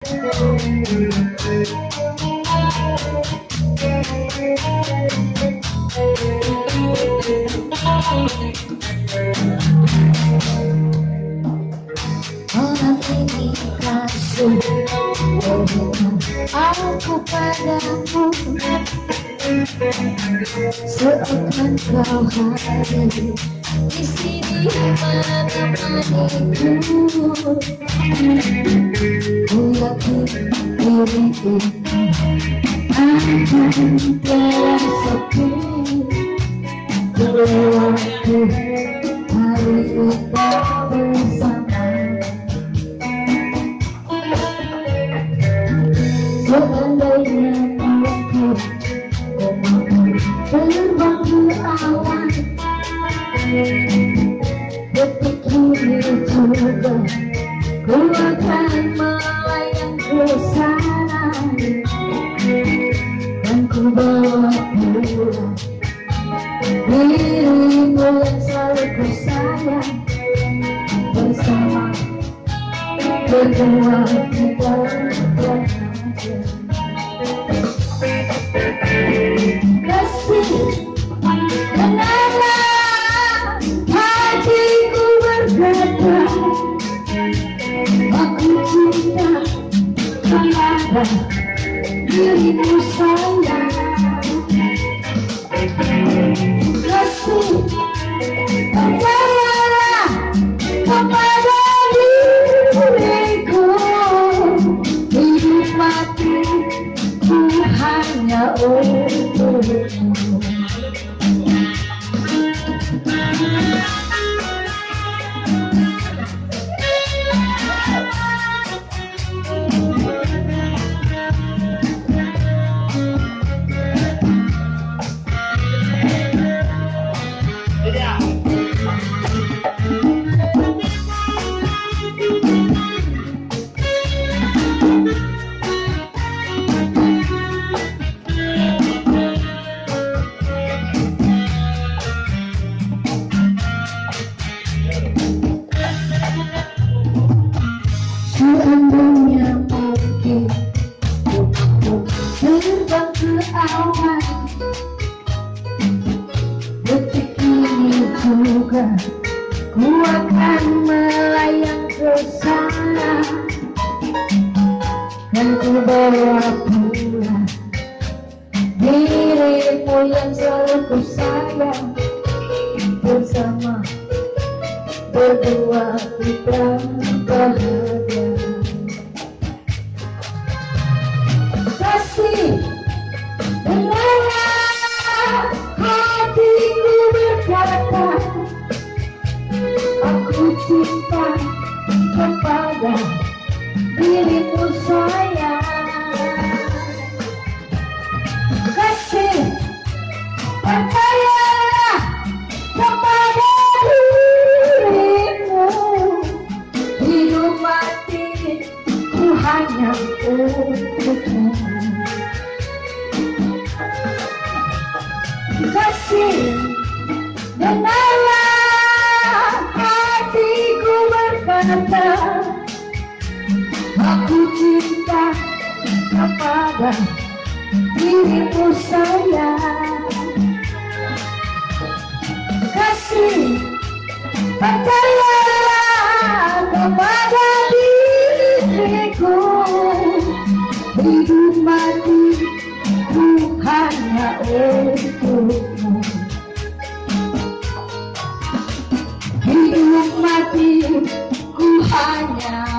Orang ini kasih berikan aku padamu, seakan kau hadir di sini menemaniku. Ku yakin diri ini akan tiada sepi melewati hari kita bersama. Seandainya aku terbang di awan, detik ini juga ku akan melayang ke sana, dan ku bawa pulang dirimu yang selalu ku sayang. Bersama berdua kita bahagia. Kasih, dengarlah hatiku berkata, aku cinta kepada dirimu sayang. Kasih, percayalah kepada diriku, hidup mati ku hanya untukmu. Seandainya mungkin terbang ke awan, detik ini juga ku akan melayang ke sana, dan ku bawa pulang dirimu yang selalu ku sayang. Bersama berdua kita bahagia. Kasih, dengarlah hatiku berkata, aku cinta kepada dirimu sayang. Kasih, percayalah kepada dirimu, hidup mati ku hanya untukmu. Kasih, dengarlah hatiku berkata, aku cinta kepada dirimu sayang. Kasih, percayalah kepada diriku, hidup mati ku hanya untukmu. Hidup mati ku hanya